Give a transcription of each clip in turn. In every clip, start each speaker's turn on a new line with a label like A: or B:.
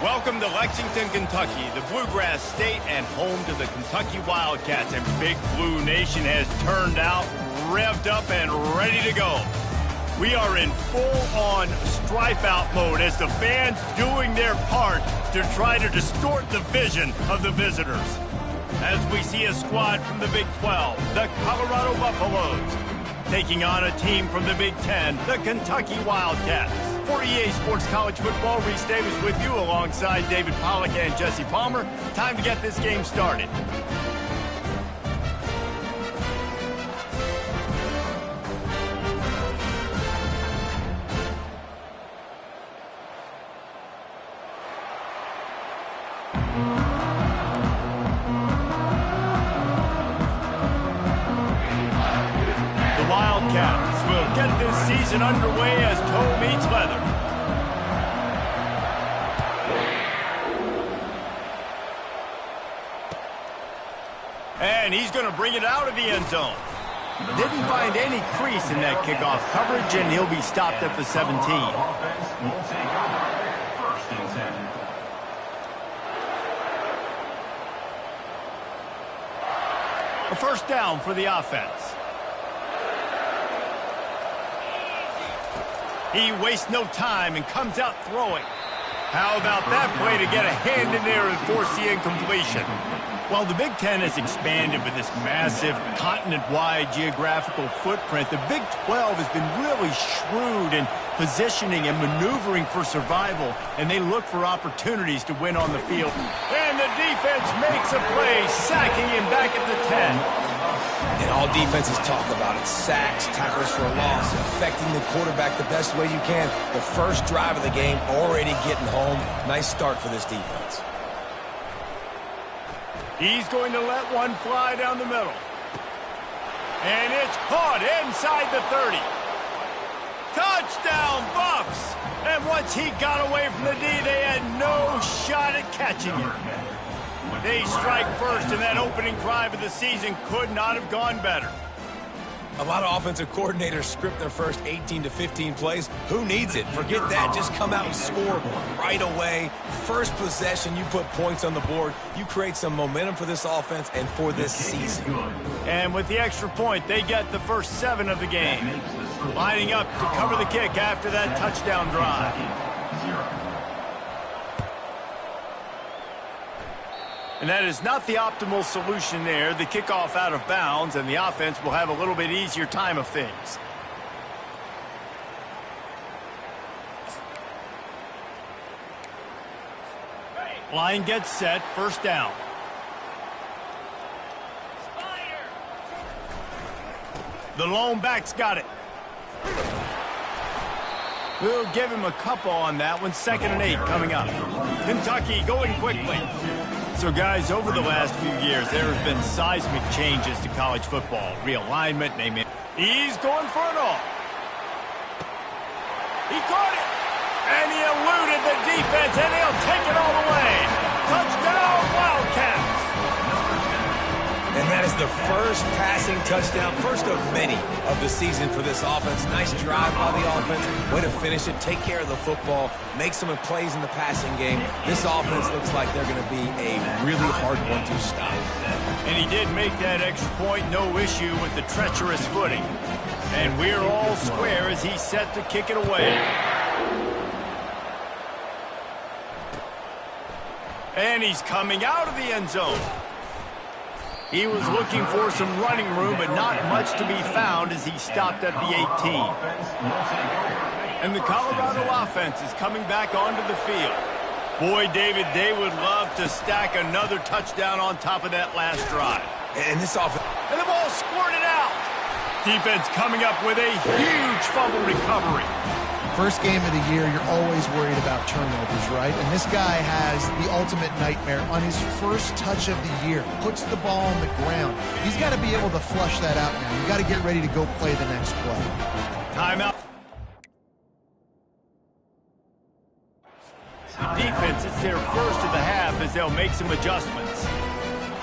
A: Welcome to Lexington, Kentucky, the Bluegrass State and home to the Kentucky Wildcats. And Big Blue Nation has turned out, revved up, and ready to go. We are in full-on stripe-out mode as the fans doing their part to try to distort the vision of the visitors. As we see a squad from the Big 12, the Colorado Buffaloes, taking on a team from the Big 10, the Kentucky Wildcats. For EA Sports College Football, Reese Davis with you alongside David Pollack and Jesse Palmer. Time to get this game started. The Wildcats will get this season underway as toe meets leather. And he's going to bring it out of the end zone. Didn't find any crease in that kickoff coverage, and he'll be stopped at the 17. A first down for the offense. He wastes no time and comes out throwing. How about that play to get a hand in there and force the incompletion? While the Big Ten has expanded with this massive continent-wide geographical footprint, the Big 12 has been really shrewd in positioning and maneuvering for survival, and they look for opportunities to win on the field. And the defense makes a play, sacking him back at the 10.
B: And all defenses talk about it. Sacks, tackles for a loss, affecting the quarterback the best way you can. The first drive of the game, already getting home. Nice start for this defense.
A: He's going to let one fly down the middle. And it's caught inside the 30. Touchdown, Buffs! And once he got away from the D, they had no shot at catching him. They strike first, and that opening drive of the season could not have gone better.
B: A lot of offensive coordinators script their first 18 to 15 plays. Who needs it? Forget that. Just come out and score right away. First possession, you put points on the board. You create some momentum for this offense and for this season.
A: And with the extra point, they get the first 7 of the game. Lining up to cover the kick after that touchdown drive. And that is not the optimal solution there. The kickoff out of bounds, and the offense will have a little bit easier time of things. Line gets set, first down. The lone back's got it. We'll give him a couple on that one. 2nd and 8 coming up. Kentucky going quickly. So, guys, over the last few years, there have been seismic changes to college football. Realignment, name it. He's going for it all. He caught it. And he eluded the defense, and he'll take it all the way. Touchdown, Wildcats.
B: And that is the first passing touchdown, first of many of the season for this offense. Nice drive by the offense. Way to finish it, take care of the football, make some plays in the passing game. This offense looks like they're going to be a really hard one to stop.
A: And he did make that extra point, no issue with the treacherous footing. And we're all square as he's set to kick it away. And he's coming out of the end zone. He was looking for some running room, but not much to be found as he stopped at the 18. And the Colorado offense is coming back onto the field. Boy, David, they would love to stack another touchdown on top of that last drive.
B: And this offense...
A: And the ball squirted out. Defense coming up with a huge fumble recovery.
C: First game of the year, you're always worried about turnovers, right? And this guy has the ultimate nightmare on his first touch of the year. Puts the ball on the ground. He's got to be able to flush that out now. You've got to get ready to go play the next play.
A: Timeout. The defense, it's their first of the half as they'll make some adjustments.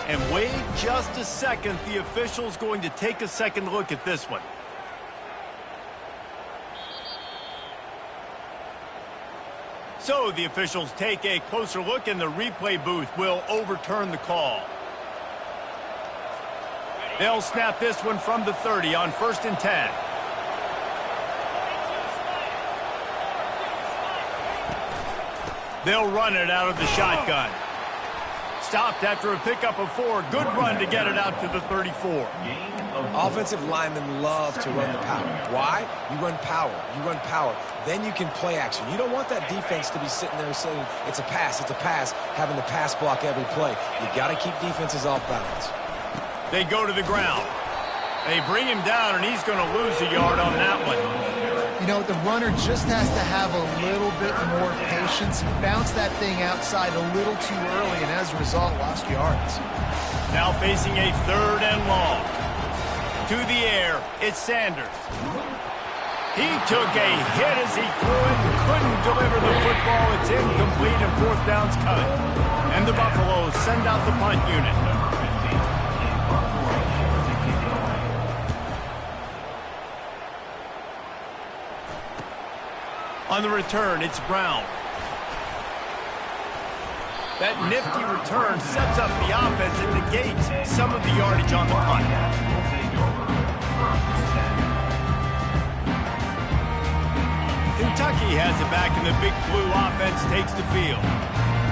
A: And wait just a second. The official's going to take a second look at this one. So the officials take a closer look, and the replay booth will overturn the call. They'll snap this one from the 30 on 1st and 10. They'll run it out of the shotgun. Stopped after a pickup of 4. Good run to get it out to the 34.
B: Offensive linemen love to run the power. Why? You run power. You run power. Then you can play action. You don't want that defense to be sitting there saying, it's a pass, having to pass block every play. You got to keep defenses off balance.
A: They go to the ground. They bring him down, and he's going to lose a yard on that one.
C: You know, the runner just has to have a little bit more patience. Bounce that thing outside a little too early, and as a result, lost yards.
A: Now facing a 3rd and long. To the air, it's Sanders. He took a hit as he threw it and couldn't deliver the football. It's incomplete, and 4th down's coming. And the Buffaloes send out the punt unit. On the return, it's Brown. That nifty return sets up the offense and negates some of the yardage on the punt. Kentucky has it back, and the Big Blue offense takes the field.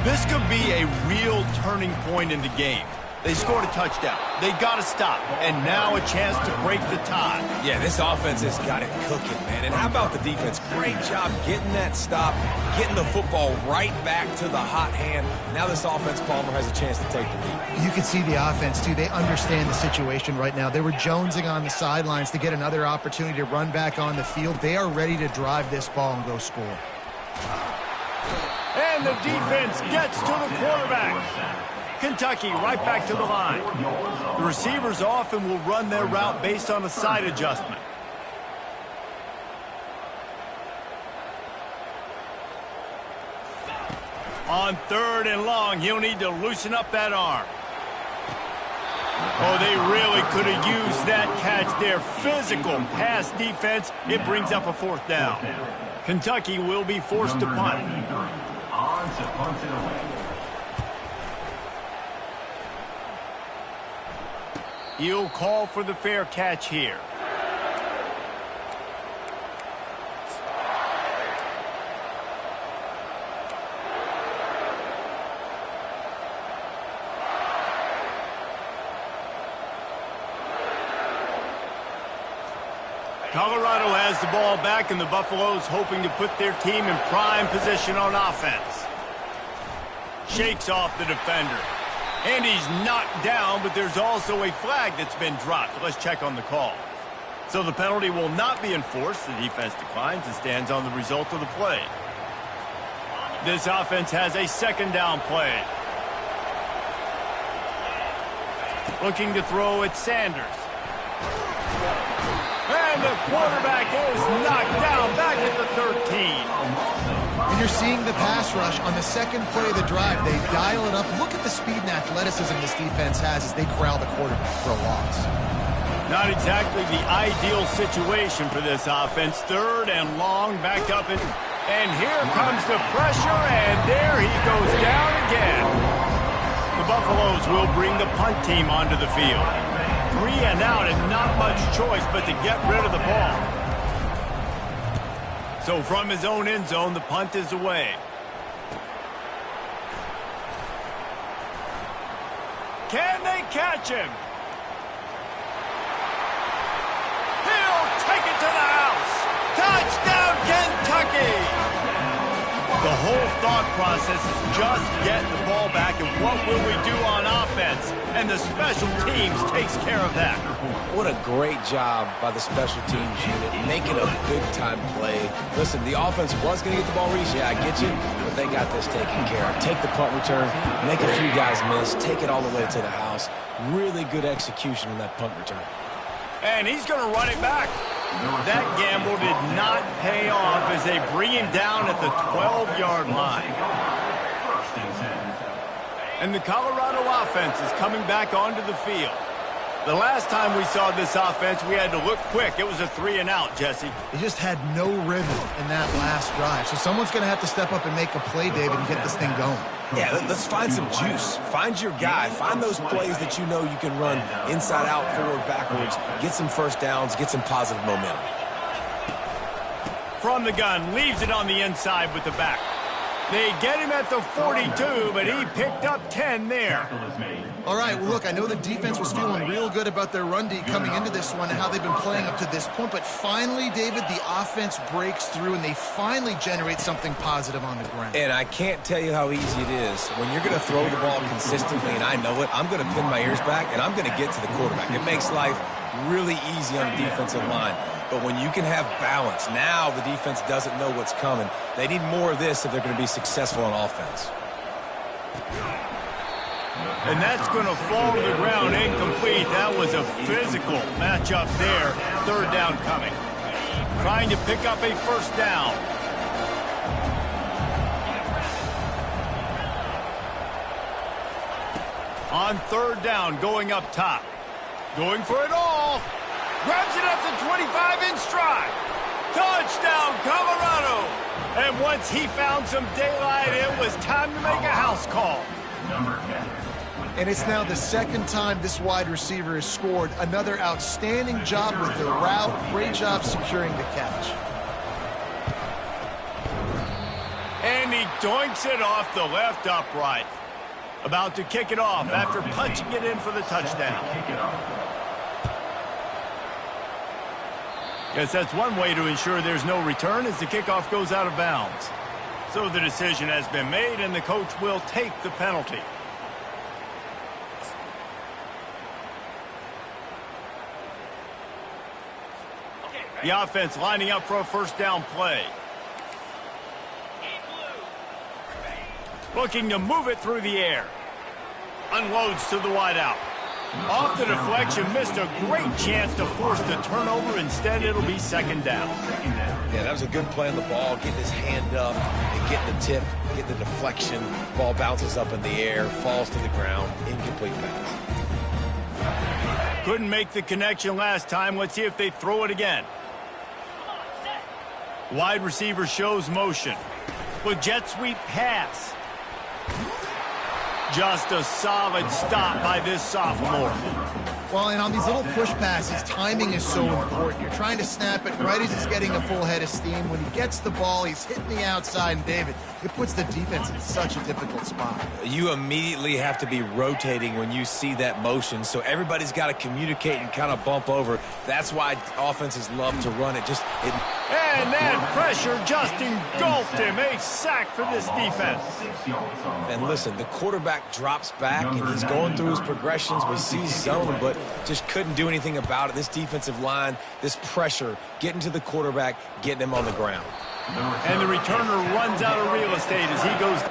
A: This could be a real turning point in the game. They scored a touchdown. They got to stop. And now a chance to break the tie.
B: Yeah, this offense has got it cooking, man. And how about the defense? Great job getting that stop, getting the football right back to the hot hand. Now this offense, Palmer, has a chance to take the lead.
C: You can see the offense, too. They understand the situation right now. They were jonesing on the sidelines to get another opportunity to run back on the field. They are ready to drive this ball and go score.
A: And the defense gets to the quarterback. Kentucky right back to the line. The receivers often will run their route based on a side adjustment. On 3rd and long, he'll need to loosen up that arm. Oh, they really could have used that catch there. Physical pass defense. It brings up a 4th down. Kentucky will be forced to punt. He'll call for the fair catch here. Colorado has the ball back, and the Buffaloes hoping to put their team in prime position on offense. Shakes off the defender. And he's knocked down, but there's also a flag that's been dropped. Let's check on the call. So the penalty will not be enforced. The defense declines and stands on the result of the play. This offense has a 2nd down play. Looking to throw at Sanders. And the quarterback is knocked down back at the 13.
C: And you're seeing the pass rush on the 2nd play of the drive. They dial it up. Look at the speed and athleticism this defense has as they corral the quarterback for a loss.
A: Not exactly the ideal situation for this offense. 3rd and long, back up. And here comes the pressure, and there he goes down again. The Buffaloes will bring the punt team onto the field. 3 and out, and not much choice but to get rid of the ball. So from his own end zone, the punt is away. Can they catch him? He'll take it to the house. Touchdown, Kentucky! The whole thought process is just getting the ball back, and what will we do on offense? And the special teams takes care of that.
B: What a great job by the special teams unit, making a big-time play. Listen, the offense was going to get the ball reached. Yeah, I get you, but they got this taken care of. Take the punt return, make a few guys miss, take it all the way to the house. Really good execution on that punt return.
A: And he's going to run it back. That gamble did not pay off as they bring him down at the 12-yard line. And the Colorado offense is coming back onto the field. The last time we saw this offense, we had to look quick. It was a 3-and-out, Jesse.
C: They just had no rhythm in that last drive. So someone's going to have to step up and make a play, David, and get this thing going.
B: Yeah, let's find some juice. Find your guy. Find those plays that you know you can run inside out, forward, backwards. Get some first downs. Get some positive momentum.
A: From the gun, leaves it on the inside with the back. They get him at the 42, but he picked up 10 there.
C: All right, well, look, I know the defense was feeling real good about their run D coming into this one and how they've been playing up to this point, but finally, David, the offense breaks through and they finally generate something positive on the ground.
B: And I can't tell you how easy it is. When you're going to throw the ball consistently, and I know it, I'm going to pin my ears back, and I'm going to get to the quarterback. It makes life really easy on the defensive line. But when you can have balance, now the defense doesn't know what's coming. They need more of this if they're going to be successful on offense.
A: And that's going to fall to the ground incomplete. That was a physical matchup there. Third down coming. Trying to pick up a first down. On third down, going up top. Going for it all. Grabs it at the 25 in stride. Touchdown, Colorado. And once he found some daylight, it was time to make a house call.
C: And it's now the second time this wide receiver has scored. Another outstanding job with the route. Great job securing the catch.
A: And he doinks it off the left upright. About to kick it off after punching it in for the touchdown. Guess that's one way to ensure there's no return as the kickoff goes out of bounds. So the decision has been made and the coach will take the penalty. The offense lining up for a first down play. Looking to move it through the air. Unloads to the wideout. Off the deflection, missed a great chance to force the turnover. Instead, it'll be second down.
B: Yeah, that was a good play on the ball, getting his hand up and getting the tip, getting the deflection. Ball bounces up in the air, falls to the ground, incomplete pass.
A: Couldn't make the connection last time. Let's see if they throw it again. Wide receiver shows motion. With jet sweep pass. Just a solid stop by this sophomore.
C: Well, and on these little push passes, timing is so important. You're trying to snap it right as he's getting a full head of steam. When he gets the ball, he's hitting the outside, and David, it puts the defense in such a difficult spot.
B: You immediately have to be rotating when you see that motion, so everybody's got to communicate and kind of bump over. That's why offenses love to run it.
A: And that pressure just engulfed him. A sack for this defense.
B: And listen, the quarterback drops back, and he's going through his progressions. We see zone, but just couldn't do anything about it. This defensive line, this pressure, getting to the quarterback, getting him on the ground.
A: And the returner runs out of real estate as he goes.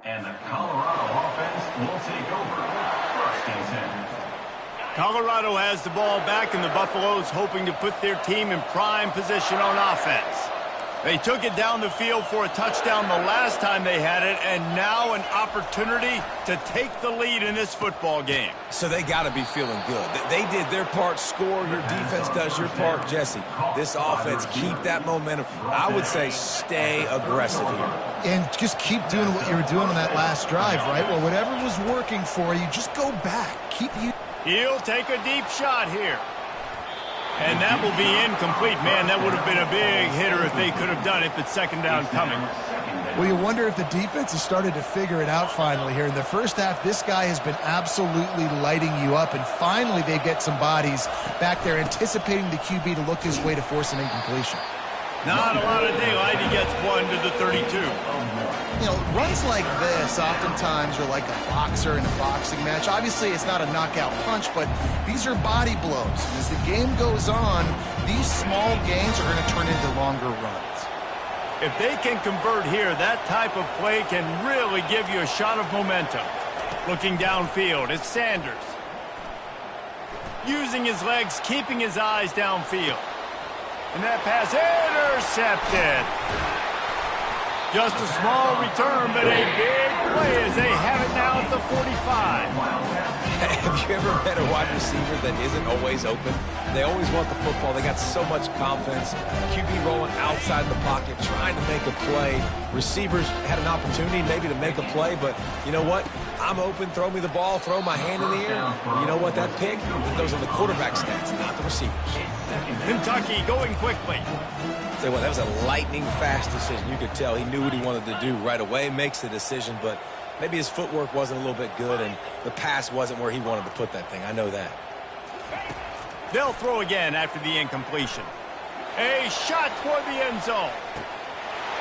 D: And the Colorado offense will take over. First and 10.
A: Colorado has the ball back, and the Buffaloes hoping to put their team in prime position on offense. They took it down the field for a touchdown the last time they had it, and now an opportunity to take the lead in this football game.
B: So they got to be feeling good. They did their part, score. Your defense does your part, Jesse. This offense, keep that momentum. I would say stay aggressive here.
C: And just keep doing what you were doing on that last drive, right? Well, whatever was working for you, just go back.
A: He'll take a deep shot here. And that will be incomplete. Man, that would have been a big hitter if they could have done it, but second down coming.
C: Well, you wonder if the defense has started to figure it out finally here. In the first half, this guy has been absolutely lighting you up, and finally they get some bodies back there anticipating the QB to look his way to force an incompletion.
A: Not a lot of daylight. He gets one to the 32.
C: You know, runs like this oftentimes are like a boxer in a boxing match. Obviously, it's not a knockout punch, but these are body blows. And as the game goes on, these small gains are going to turn into longer runs.
A: If they can convert here, that type of play can really give you a shot of momentum. Looking downfield, it's Sanders. Using his legs, keeping his eyes downfield. And that pass intercepted. Just a small return, but a big play as they have it now at the 45.
B: Have you ever met a wide receiver that isn't always open? They always want the football. They got so much confidence. QB rolling outside the pocket, trying to make a play. Receivers had an opportunity maybe to make a play, but you know what? I'm open, throw me the ball, throw my hand in the air. You know what? That pick, those are the quarterback stats, not the receivers.
A: Kentucky going quickly.
B: Say what, that was a lightning-fast decision. You could tell he knew what he wanted to do right away, makes the decision, but maybe his footwork wasn't a little bit good, and the pass wasn't where he wanted to put that thing. I know that.
A: They'll throw again after the incompletion. A shot toward the end zone.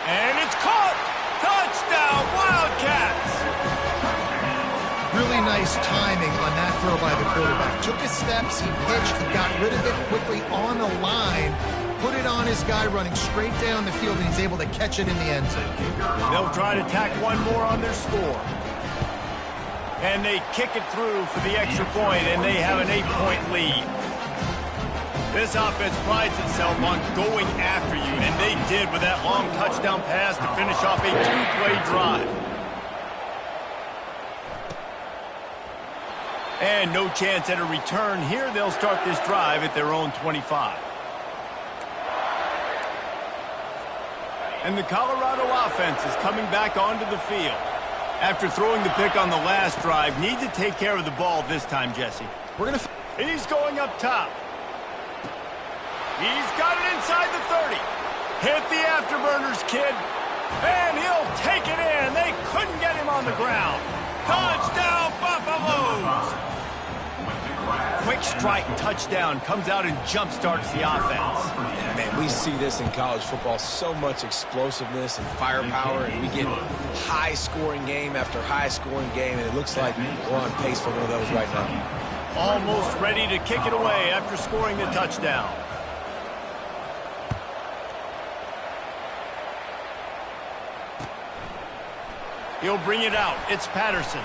A: And it's caught! Touchdown, Wildcats!
C: Really nice timing on that throw by the quarterback. Took his steps, he pitched, he got rid of it quickly on the line, put it on his guy running straight down the field, and he's able to catch it in the end zone.
A: They'll try to tack one more on their score. And they kick it through for the extra point, and they have an 8-point lead. This offense prides itself on going after you, and they did with that long touchdown pass to finish off a two-play drive. And no chance at a return here. They'll start this drive at their own 25. And the Colorado offense is coming back onto the field. After throwing the pick on the last drive, need to take care of the ball this time, Jesse. He's going up top. He's got it inside the 30. Hit the afterburners, kid. And he'll take it in. They couldn't get him on the ground. Touchdown, Buffaloes! Quick strike touchdown comes out and jump-starts the offense.
B: Yeah, man, we see this in college football, so much explosiveness and firepower, and we get high-scoring game after high-scoring game, and it looks like we're on pace for one of those right now.
A: Almost ready to kick it away after scoring the touchdown. He'll bring it out. It's Patterson.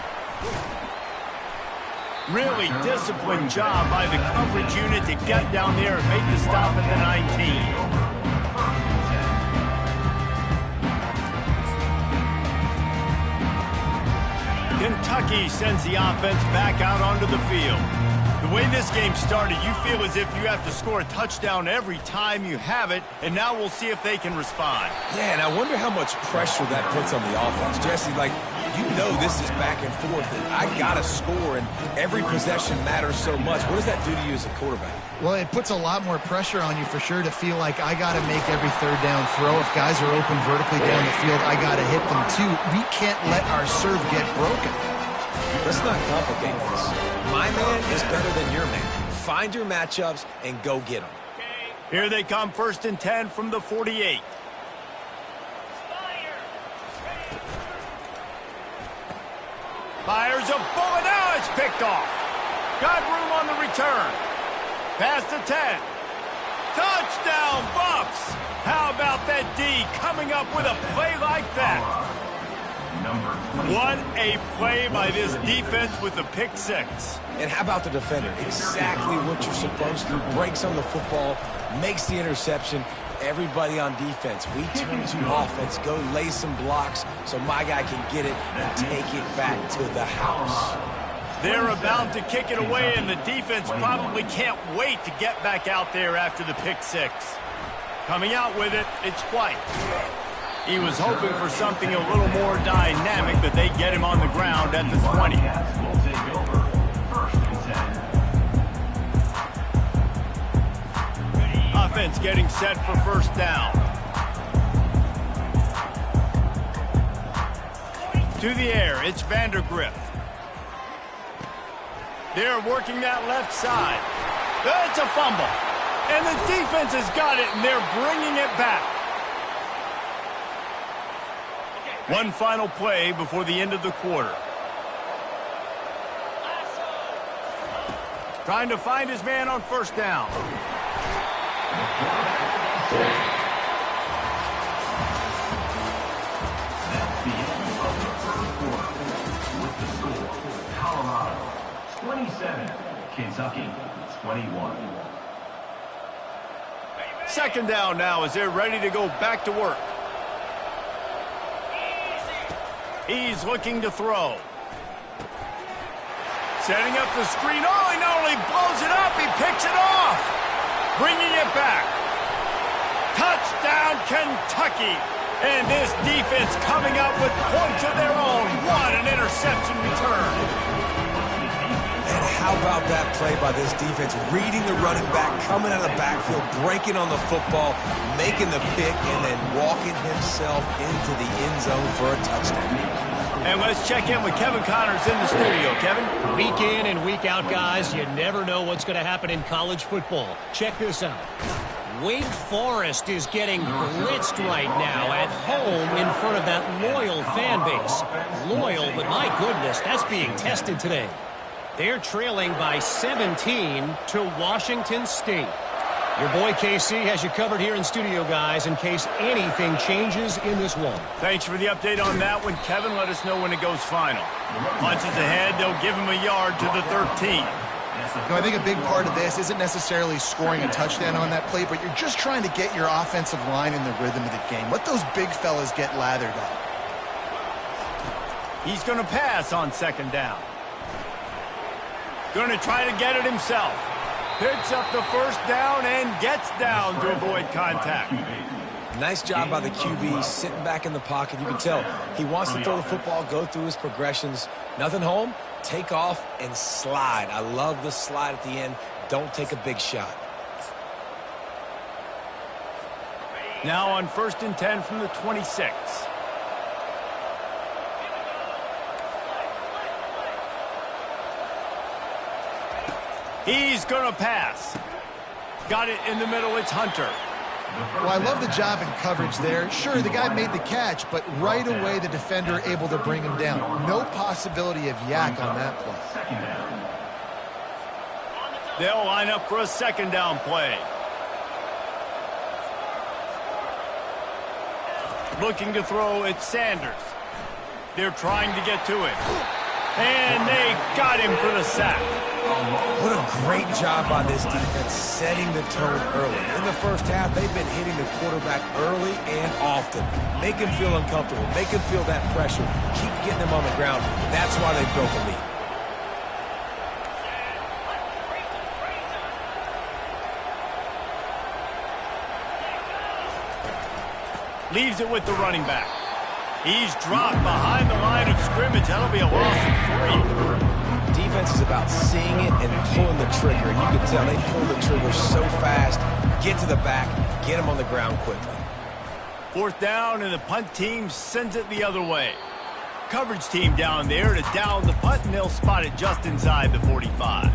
A: Really disciplined job by the coverage unit to get down there and make the stop at the 19. Kentucky sends the offense back out onto the field. The way this game started, you feel as if you have to score a touchdown every time you have it, and now we'll see if they can respond.
B: Yeah, and I wonder how much pressure that puts on the offense. Jesse, like, you know this is back and forth, and I got to score, and every possession matters so much. What does that do to you as a quarterback?
C: Well, it puts a lot more pressure on you for sure to feel like I got to make every third down throw. If guys are open vertically down the field, I got to hit them too. We can't let our serve get broken.
B: Let's not complicate this. My man is better than your man. Find your matchups and go get them.
A: Here they come, 1st and 10 from the 48. Fires a bullet. Now it's picked off. Got room on the return. Past the 10. Touchdown, Buffs. How about that D coming up with a play like that? What a play by this defense with the pick six.
B: And how about the defender? Exactly what you're supposed to. Breaks on the football, makes the interception. Everybody on defense, we turn to offense, go lay some blocks so my guy can get it and take it back to the house.
A: They're about to kick it away, and the defense probably can't wait to get back out there after the pick six. Coming out with it, it's White. He was hoping for something a little more dynamic, but they get him on the ground at the 20. Offense getting set for 1st down. To the air, it's Vandergriff. They're working that left side. It's a fumble. And the defense has got it, and they're bringing it back. One final play before the end of the quarter. Trying to find his man on first down.
D: That's the end of the first quarter. With the score, Colorado 27, Kentucky 21.
A: Second down now as they're ready to go back to work. He's looking to throw. Setting up the screen. Oh, he not only blows it up, he picks it off. Bringing it back. Touchdown, Kentucky. And this defense coming up with points of their own. What an interception return.
B: And how about that play by this defense? Reading the running back, coming out of the backfield, breaking on the football, making the pick, and then walking himself into the end zone for a touchdown.
A: And let's check in with Kevin Connors in the studio. Kevin?
E: Week in and week out, guys, you never know what's going to happen in college football. Check this out. Wake Forest is getting blitzed right now at home in front of that loyal fan base. Loyal, but my goodness, that's being tested today. They're trailing by 17 to Washington State. Your boy KC has you covered here in studio, guys, in case anything changes in this one.
A: Thanks for the update on that one, Kevin. Let us know when it goes final. Punches ahead, they'll give him a yard to the 13.
C: I think a big part of this isn't necessarily scoring a touchdown on that play, but you're just trying to get your offensive line in the rhythm of the game. Let those big fellas get lathered up.
A: He's going to pass on second down. Going to try to get it himself. Picks up the first down and gets down to avoid contact.
B: Nice job by the QB, sitting back in the pocket. You can tell he wants to throw the football, go through his progressions. Nothing home, take off and slide. I love the slide at the end. Don't take a big shot.
A: Now on 1st and 10 from the 26. He's going to pass. Got it in the middle. It's Hunter.
C: Well, I love the job in coverage there. Sure, the guy made the catch, but right away the defender able to bring him down. No possibility of yak on that play.
A: They'll line up for a second down play. Looking to throw, it's Sanders. They're trying to get to it. And they got him for the sack.
B: What a great job by this defense setting the tone early. In the first half, they've been hitting the quarterback early and often. Make him feel uncomfortable. Make him feel that pressure. Keep getting him on the ground. That's why they built the lead.
A: Leaves it with the running back. He's dropped behind the line of scrimmage. That'll be a loss of 3.
B: Defense is about seeing it and pulling the trigger. And you can tell they pull the trigger so fast. Get to the back, get him on the ground quickly.
A: 4th down, and the punt team sends it the other way. Coverage team down there to down the punt, and they'll spot it just inside the 45.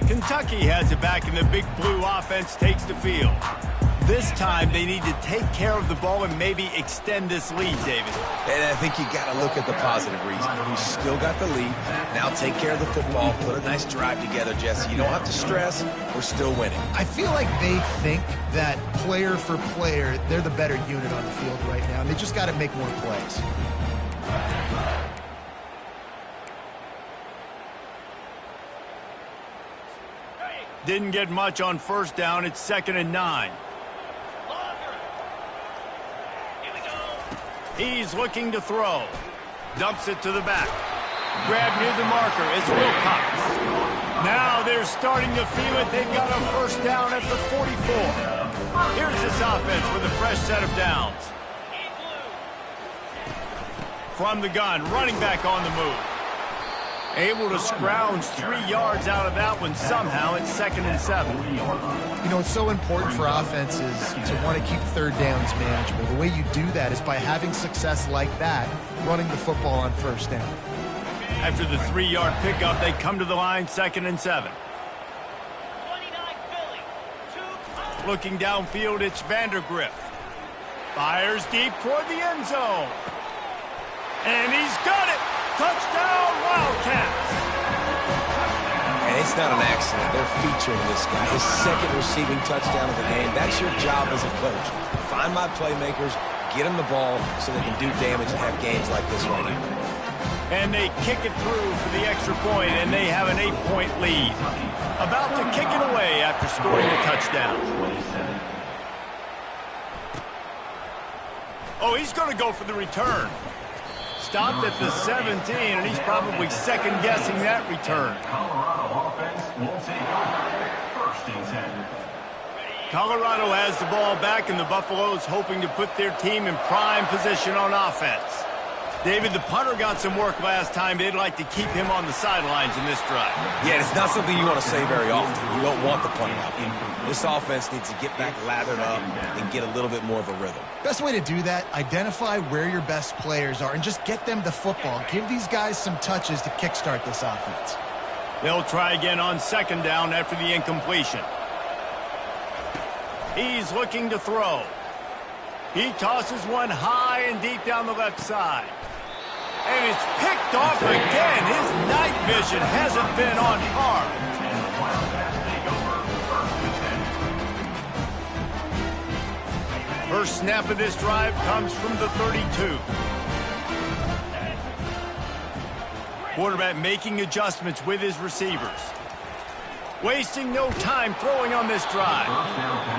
A: Kentucky has it back, and the big blue offense takes the field. This time, they need to take care of the ball and maybe extend this lead, David.
B: And I think you got to look at the positive reason. We still got the lead. Now take care of the football. Put a nice drive together, Jesse. You don't have to stress. We're still winning.
C: I feel like they think that player for player, they're the better unit on the field right now, and they just got to make more plays.
A: Didn't get much on first down. It's 2nd and 9. He's looking to throw. Dumps it to the back. Grab near the marker. It's Wilcox. Now they're starting to feel it. They've got a first down at the 44. Here's this offense with a fresh set of downs. From the gun, running back on the move. Able to scrounge 3 yards out of that one somehow. It's 2nd and 7.
C: You know, it's so important for offenses to want to keep third downs manageable. The way you do that is by having success like that, running the football on first down.
A: After the 3-yard pickup, they come to the line, 2nd and 7. Looking downfield, it's Vandergrift. Fires deep toward the end zone. And he's got it! Touchdown, Wildcats!
B: And it's not an accident. They're featuring this guy. His 2nd receiving touchdown of the game. That's your job as a coach. Find my playmakers, get them the ball so they can do damage and have games like this right here.
A: And they kick it through for the extra point, and they have an 8-point lead. About to kick it away after scoring the touchdown. Oh, he's going to go for the return. Stopped at the 17, and he's probably second-guessing that return.
D: Colorado offense will take over. 1st and 10.
A: Colorado has the ball back, and the Buffaloes hoping to put their team in prime position on offense. David, the punter got some work last time. They'd like to keep him on the sidelines in this drive.
B: Yeah, it's not something you want to say very often. You don't want the punter out there. This offense needs to get back lathered up and get a little bit more of a rhythm.
C: Best way to do that, identify where your best players are and just get them the football. Give these guys some touches to kickstart this offense.
A: They'll try again on 2nd down after the incompletion. He's looking to throw. He tosses one high and deep down the left side. And it's picked off again. His night vision hasn't been on par. First snap of this drive comes from the 32. Quarterback making adjustments with his receivers. Wasting no time throwing on this drive.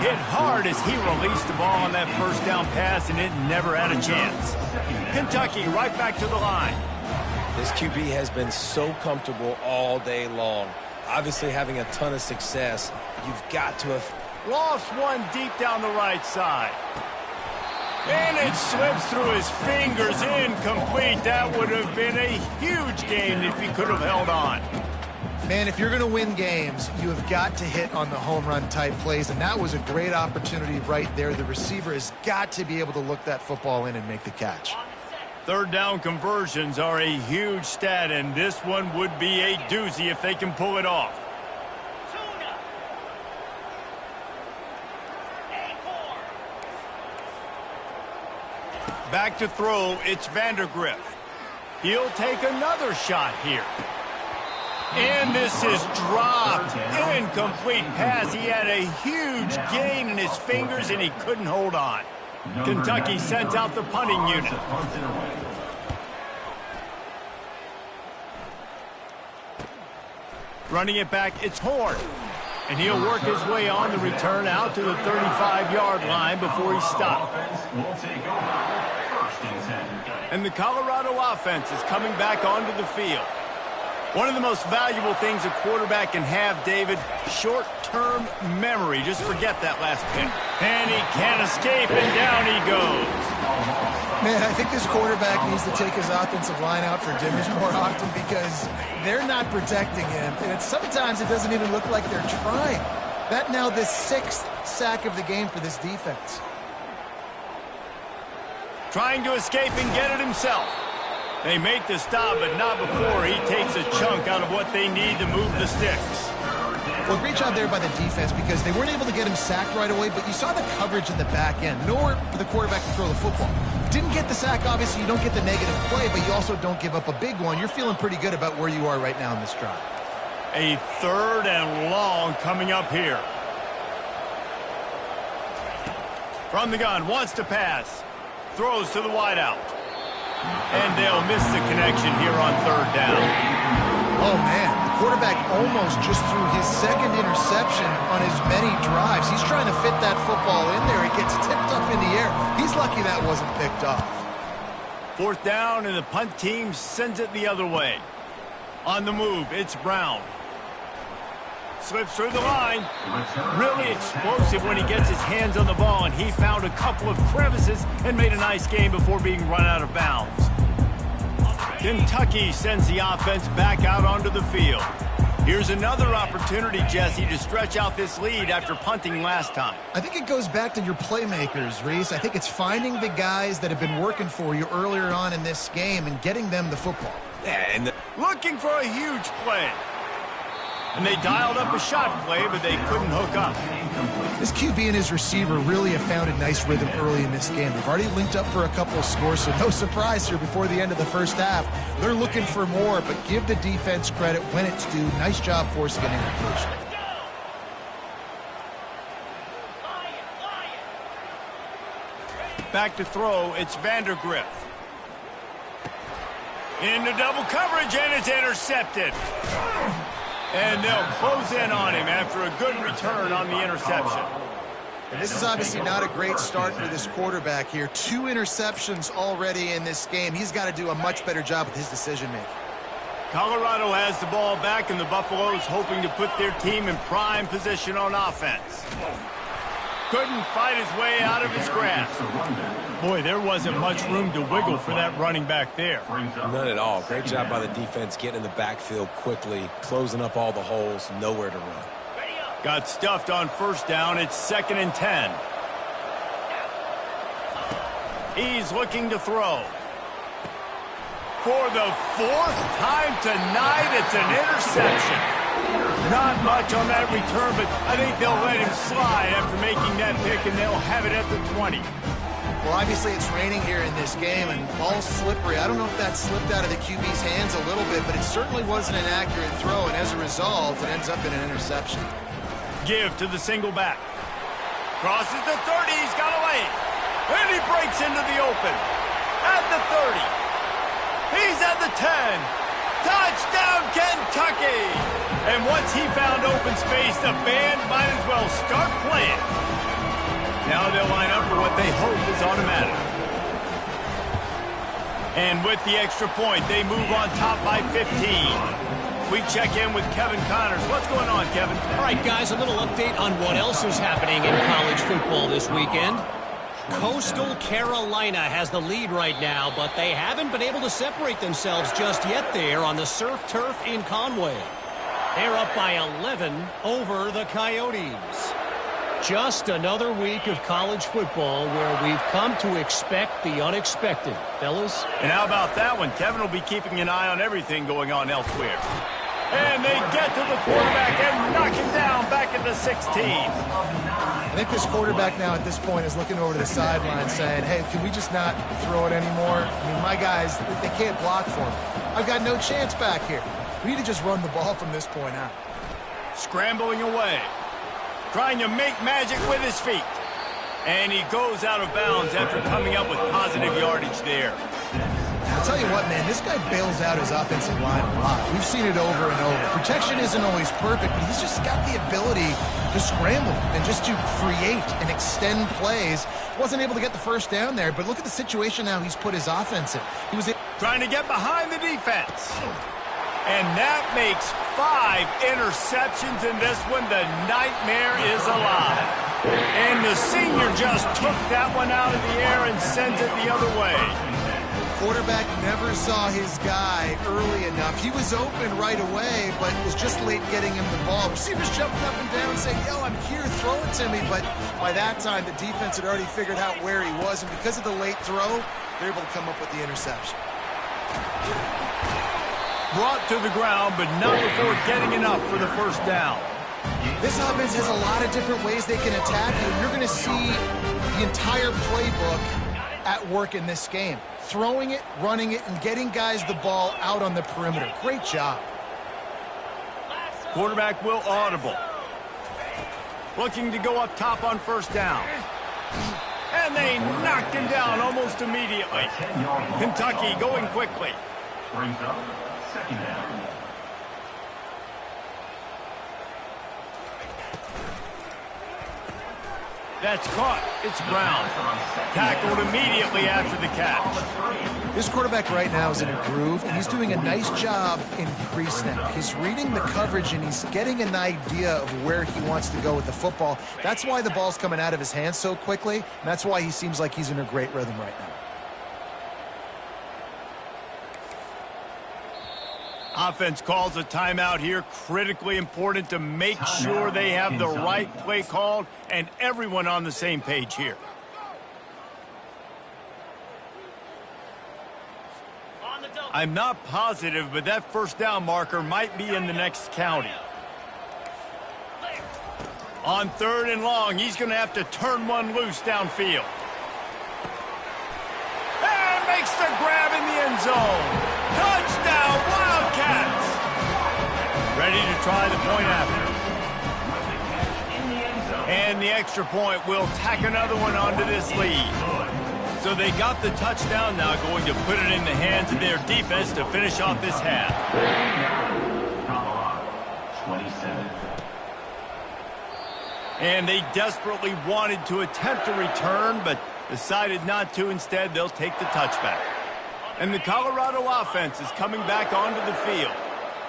A: Hit hard as he released the ball on that 1st down pass, and it never had a chance. Kentucky right back to the line.
B: This QB has been so comfortable all day long. Obviously having a ton of success. You've got to have...
A: Lost one deep down the right side. And it slips through his fingers, incomplete. That would have been a huge gain if he could have held on.
C: Man, if you're going to win games, you have got to hit on the home run type plays, and that was a great opportunity right there. The receiver has got to be able to look that football in and make the catch.
A: 3rd down conversions are a huge stat, and this one would be a doozy if they can pull it off. Back to throw, it's Vandergrift. He'll take another shot here. And this is dropped. Incomplete pass. He had a huge gain in his fingers, and he couldn't hold on. Kentucky sent out the punting unit. Running it back, it's Horn. And he'll work his way on the return out to the 35-yard line before he's stopped. And the Colorado offense is coming back onto the field. One of the most valuable things a quarterback can have, David, short-term memory. Just forget that last pick. And he can't escape, and down he goes.
C: Man, I think this quarterback needs to take his offensive line out for dinners more often because they're not protecting him. And sometimes it doesn't even look like they're trying. That now the 6th sack of the game for this defense.
A: Trying to escape and get it himself. They make the stop, but not before he takes a chunk out of what they need to move the sticks.
C: Well, great job there by the defense because they weren't able to get him sacked right away, but you saw the coverage in the back end. Nowhere for the quarterback to throw the football. Didn't get the sack, obviously. You don't get the negative play, but you also don't give up a big one. You're feeling pretty good about where you are right now in this drive.
A: A 3rd and long coming up here. From the gun, wants to pass. Throws to the wideout. And they'll miss the connection here on 3rd down.
C: Oh, man. The quarterback almost just threw his 2nd interception on as many drives. He's trying to fit that football in there. It gets tipped up in the air. He's lucky that wasn't picked off.
A: 4th down, and the punt team sends it the other way. On the move, it's Brown. Slips through the line. Really explosive when he gets his hands on the ball, and he found a couple of crevices and made a nice game before being run out of bounds. Kentucky sends the offense back out onto the field. Here's another opportunity, Jesse, to stretch out this lead after punting last time.
C: I think it goes back to your playmakers, Reese. I think it's finding the guys that have been working for you earlier on in this game and getting them the football.
B: Yeah, and
A: Looking for a huge play. And they dialed up a shot play, but they couldn't hook up.
C: This QB and his receiver really have found a nice rhythm early in this game. They've already linked up for a couple of scores, so no surprise here before the end of the first half. They're looking for more, but give the defense credit when it's due. Nice job forcing an incompletion.
A: Back to throw, it's Vandergriff. Into double coverage, and it's intercepted. And they'll close in on him after a good return on the interception.
C: And this is obviously not a great start for this quarterback here. 2 interceptions already in this game. He's got to do a much better job with his decision-making.
A: Colorado has the ball back, and the Buffaloes hoping to put their team in prime position on offense. Couldn't fight his way out of his grasp. Boy, there wasn't much room to wiggle for that running back there.
B: none at all. Great job by the defense getting in the backfield quickly, closing up all the holes, nowhere to run.
A: Got stuffed on first down. It's 2nd and 10. He's looking to throw. For the 4th time tonight, it's an interception. Not much on that return, but I think they'll let him slide after making that pick, and they'll have it at the 20.
C: Well, obviously it's raining here in this game, and the ball's slippery. I don't know if that slipped out of the QB's hands a little bit, but it certainly wasn't an accurate throw, and as a result, it ends up in an interception.
A: Give to the single back. Crosses the 30. He's got a lane. And he breaks into the open. At the 30. He's at the 10. Touchdown, Kentucky! And once he found open space, the band might as well start playing. Now they'll line up for what they hope is automatic. And with the extra point, they move on top by 15. We check in with Kevin Connors. What's going on, Kevin?
E: All right, guys, a little update on what else is happening in college football this weekend. Coastal Carolina has the lead right now, but they haven't been able to separate themselves just yet there on the surf turf in Conway. They're up by 11 over the Coyotes. Just another week of college football where we've come to expect the unexpected, fellas.
A: And how about that one? Kevin will be keeping an eye on everything going on elsewhere. And they get to the quarterback and knock him down back at the 16.
C: I think this quarterback now at this point is looking over to the sideline saying, hey, can we just not throw it anymore? I mean, my guys, they can't block for me. I've got no chance back here. We need to just run the ball from this point out.
A: Scrambling away. Trying to make magic with his feet. And he goes out of bounds after coming up with positive yardage there.
C: I'll tell you what, man, this guy bails out his offensive line a lot. We've seen it over and over. Protection isn't always perfect, but he's just got the ability to scramble and just to create and extend plays. Wasn't able to get the first down there, but look at the situation now he's put his offense in. He was
A: trying to get behind the defense. And that makes 5 interceptions in this one. The nightmare is alive. And the senior just took that one out of the air and sends it the other way.
C: Quarterback never saw his guy early enough. He was open right away, but was just late getting him the ball. Receivers jumping up and down saying, yo, I'm here, throw it to me. But by that time, the defense had already figured out where he was. And because of the late throw, they're able to come up with the interception.
A: Brought to the ground, but not before getting enough for the first down.
C: This offense has a lot of different ways they can attack you. You're going to see the entire playbook at work in this game. Throwing it, running it, and getting guys the ball out on the perimeter. Great job.
A: Quarterback will audible. Looking to go up top on first down. And they knocked him down almost immediately. Kentucky going quickly.
D: Brings up 2nd down.
A: That's caught. It's Brown. Tackled immediately after the catch.
C: This quarterback right now is in a groove, and he's doing a nice job in pre-snap. He's reading the coverage, and he's getting an idea of where he wants to go with the football. That's why the ball's coming out of his hands so quickly, and that's why he seems like he's in a great rhythm right now.
A: Offense calls a timeout here. Critically important to make sure they have the right play called and everyone on the same page here. I'm not positive, but that first down marker might be in the next county. On 3rd and long, he's going to have to turn one loose downfield. And makes the grab in the end zone. Touchdown, Wildcats! Ready to try the point after. And the extra point will tack another one onto this lead. So they got the touchdown, now going to put it in the hands of their defense to finish off this half.
D: Colorado, 27.
A: And they desperately wanted to attempt a return, but decided not to. Instead, they'll take the touchback. And the Colorado offense is coming back onto the field.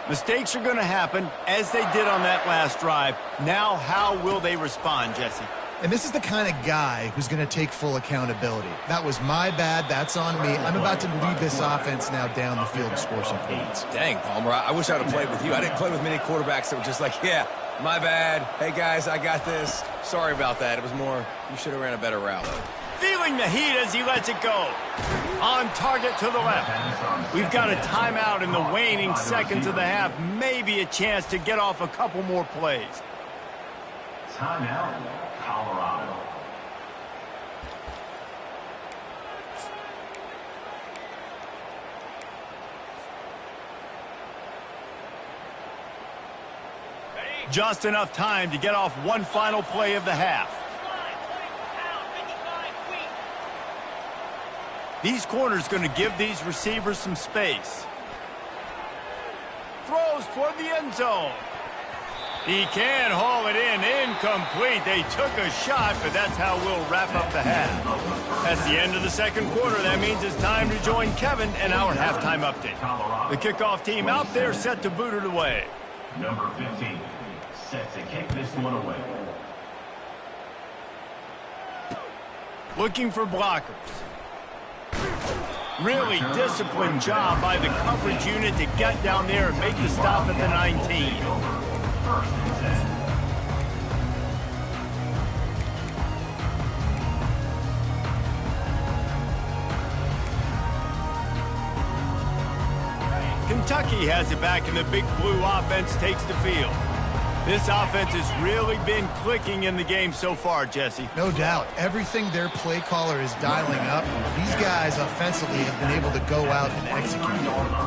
A: Mistakes are going to happen, as they did on that last drive. Now, how will they respond, Jesse?
C: And this is the kind of guy who's going to take full accountability. That was my bad. That's on me. I'm about to lead this offense now down the field and score some points.
B: Dang, Palmer, I wish I would have played with you. I didn't play with many quarterbacks that were just like, yeah, my bad. Hey, guys, I got this. Sorry about that. It was more, you should have ran a better route.
A: Feeling the heat as he lets it go. On target to the left. We've got a timeout in the waning seconds of the half. Maybe a chance to get off a couple more plays.
D: Timeout, Colorado.
A: Just enough time to get off one final play of the half. These corners going to give these receivers some space. Throws toward the end zone. He can haul it in. Incomplete. They took a shot, but that's how we'll wrap up the half. That's the end of the second quarter. That means it's time to join Kevin and our halftime update. The kickoff team out there set to boot it away.
D: Number 15, set to kick this one away.
A: Looking for blockers. Really disciplined job by the coverage unit to get down there and make the stop at the 19.
D: First and 10.
A: Kentucky has it back, and the Big Blue offense takes the field. This offense has really been clicking in the game so far, Jesse.
C: No doubt. Everything their play caller is dialing up, these guys offensively have been able to go out and execute.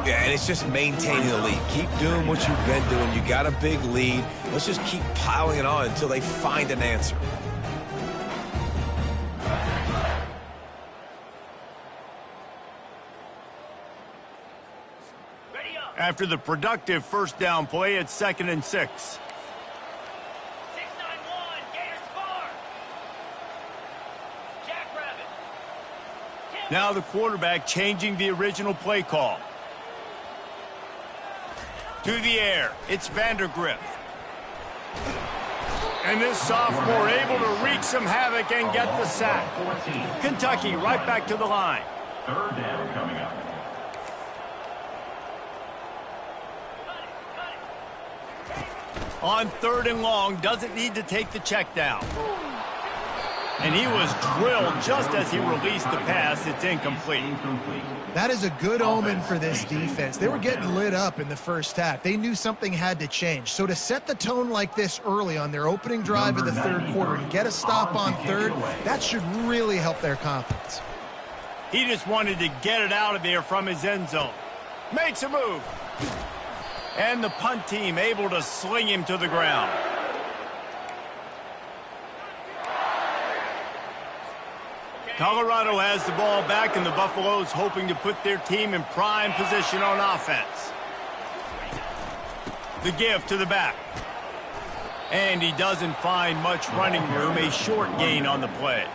B: Yeah, and it's just maintaining the lead. Keep doing what you've been doing. You got a big lead. Let's just keep piling it on until they find an answer.
A: After the productive first down play, it's 2nd and 6. Now the quarterback changing the original play call. To the air, it's Vandergrift. And this sophomore able to wreak some havoc and get the sack. Kentucky right back to the line.
D: Third down coming up.
A: On 3rd and long, doesn't need to take the check down. And he was drilled just as he released the pass. It's incomplete.
C: That is a good omen for this defense. They were getting lit up in the first half. They knew something had to change. So to set the tone like this early on their opening drive of the third quarter and get a stop on 3rd, that should really help their confidence.
A: He just wanted to get it out of there from his end zone. Makes a move. And the punt team able to sling him to the ground. Colorado has the ball back, and the Buffaloes hoping to put their team in prime position on offense. The give to the back. And he doesn't find much running room, a short gain on the play.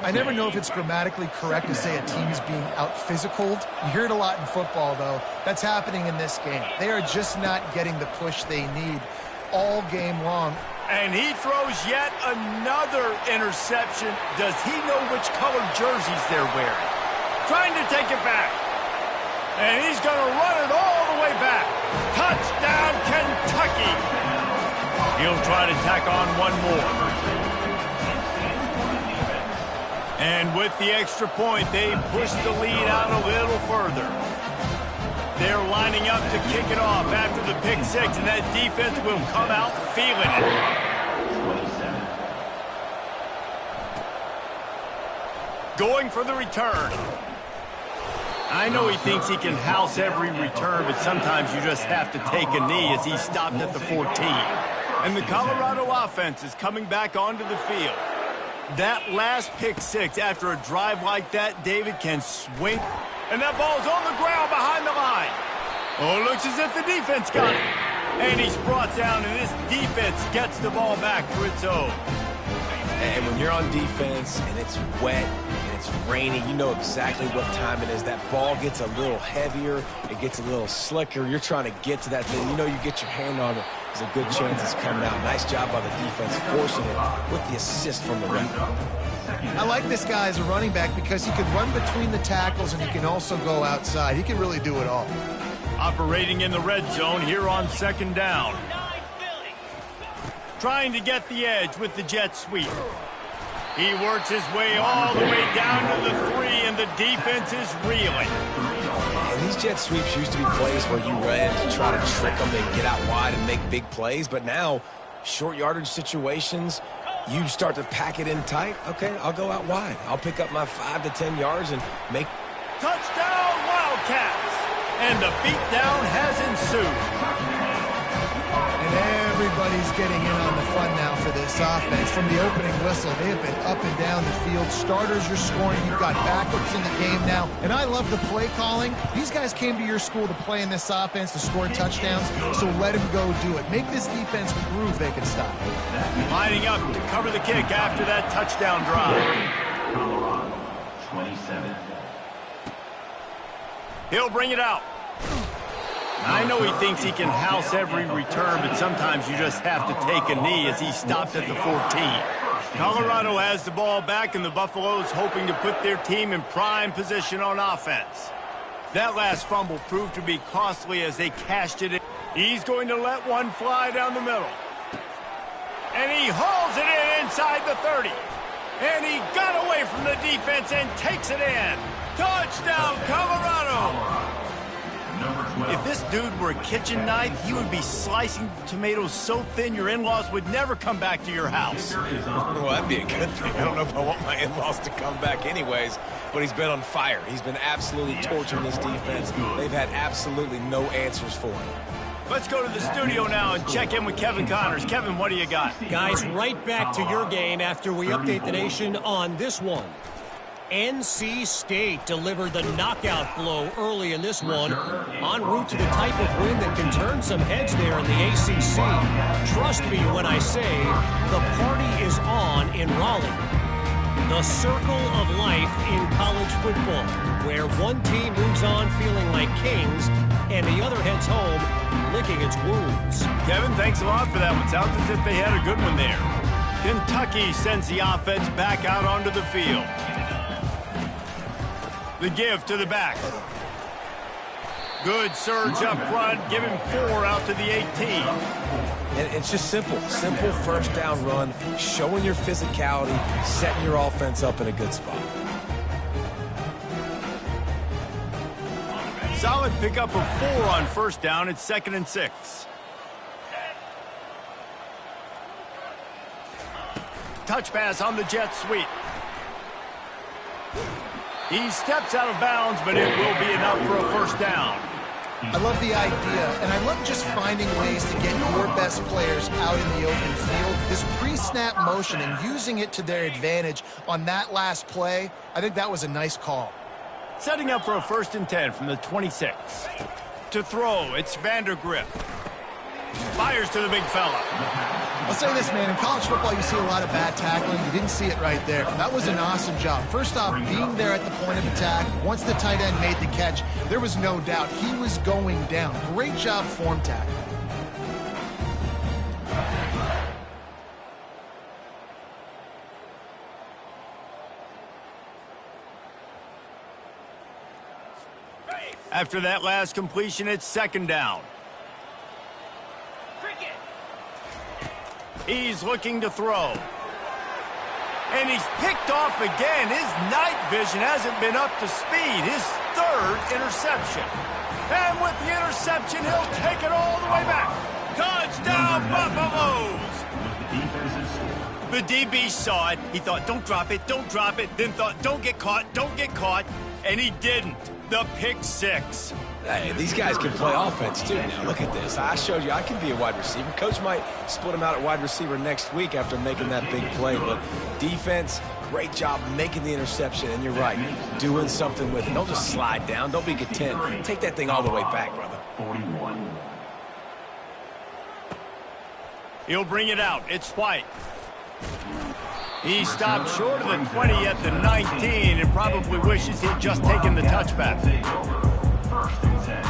C: I never know if it's grammatically correct to say a team is being out-physicaled. You hear it a lot in football, though. That's happening in this game. They are just not getting the push they need all game long.
A: And he throws yet another interception. Does he know which color jerseys they're wearing? Trying to take it back. And he's going to run it all the way way back. Touchdown, Kentucky. He'll try to tack on one more. And with the extra point, they push the lead out a little further. They're lining up to kick it off after the pick six, and that defense will come out feeling it.
D: 27.
A: Going for the return. I know he thinks he can house every return, but sometimes you just have to take a knee as he stopped at the 14. And the Colorado offense is coming back onto the field. That last pick six after a drive like that, David, can swing. And that ball's on the ground behind the line. Oh, looks as if the defense got it. And he's brought down, and this defense gets the ball back for its own.
B: And when you're on defense and it's wet and it's raining, you know exactly what time it is. That ball gets a little heavier. It gets a little slicker. You're trying to get to that thing. You know you get your hand on it. There's a good chance it's coming out. Nice job by the defense forcing it with the assist from the ref.
C: I like this guy as a running back because he can run between the tackles and he can also go outside. He can really do it all.
A: Operating in the red zone here on second down. Trying to get the edge with the jet sweep. He works his way all the way down to the 3, and the defense is reeling.
B: And these jet sweeps used to be plays where you ran to try to trick them and get out wide and make big plays, but now short yardage situations, you start to pack it in tight. Okay, I'll go out wide. I'll pick up my 5 to 10 yards and make...
A: Touchdown, Wildcats! And the beatdown has ensued.
C: And everybody's getting in on the fun now for this offense. From the opening whistle, they have been up and down the field. Starters are scoring. You've got backups in the game now. And I love the play calling. These guys came to your school to play in this offense, to score touchdowns, so let them go do it. Make this defense prove they can stop.
A: Lining up to cover the kick after that touchdown drive.
D: Colorado, 27.
A: He'll bring it out. I know he thinks he can house every return, but sometimes you just have to take a knee as he stopped at the 14. Colorado has the ball back, and the Buffaloes hoping to put their team in prime position on offense. That last fumble proved to be costly as they cashed it in. He's going to let one fly down the middle. And he hauls it in inside the 30. And he got away from the defense and takes it in. Touchdown, Colorado! If this dude were a kitchen knife, he would be slicing tomatoes so thin your in-laws would never come back to your house.
B: Well, that'd be a good thing. I don't know if I want my in-laws to come back anyways, but he's been on fire. He's been absolutely torching this defense. They've had absolutely no answers for him.
A: Let's go to the studio now and check in with Kevin Connors. Kevin, what do you got?
E: Guys, right back to your game after we update the nation on this one. NC State delivered the knockout blow early in this one, en route to the type of win that can turn some heads there in the ACC. Trust me when I say the party is on in Raleigh. The circle of life in college football, where one team moves on feeling like kings and the other heads home licking its wounds.
A: Kevin, thanks a lot for that one. Sounds as if they had a good one there. Kentucky sends the offense back out onto the field. The give to the back. Good surge up front. Give him 4 out to the 18.
B: And it's just simple. Simple first down run, showing your physicality, setting your offense up in a good spot.
A: Solid pickup of 4 on first down. It's 2nd and 6. Touch pass on the jet sweep. He steps out of bounds, but it will be enough for a first down.
C: I love the idea, and I love just finding ways to get your best players out in the open field. This pre-snap motion and using it to their advantage on that last play, I think that was a nice call.
A: Setting up for a 1st and 10 from the 26. To throw, it's Vandergrift. Fires to the big fella.
C: I'll say this, man. In college football, you see a lot of bad tackling. You didn't see it right there. That was an awesome job. First off, being there at the point of attack. Once the tight end made the catch, there was no doubt he was going down. Great job form tackle.
A: After that last completion, it's second down. He's looking to throw. And he's picked off again. His night vision hasn't been up to speed. His third interception. And with the interception, he'll take it all the way back. Touchdown, Buffaloes! The DB saw it. He thought, don't drop it, don't drop it. Then thought, don't get caught, don't get caught. And he didn't. The pick six.
B: Hey, these guys can play offense, too. Now, look at this. I showed you I can be a wide receiver. Coach might split him out at wide receiver next week after making that big play. But defense, great job making the interception. And you're right, doing something with it. Don't just slide down. Don't be content. Take that thing all the way back, brother.
D: 41.
A: He'll bring it out. It's White. He stopped short of the 20 at the 19 and probably wishes he'd just taken the touchback.
D: First and 10.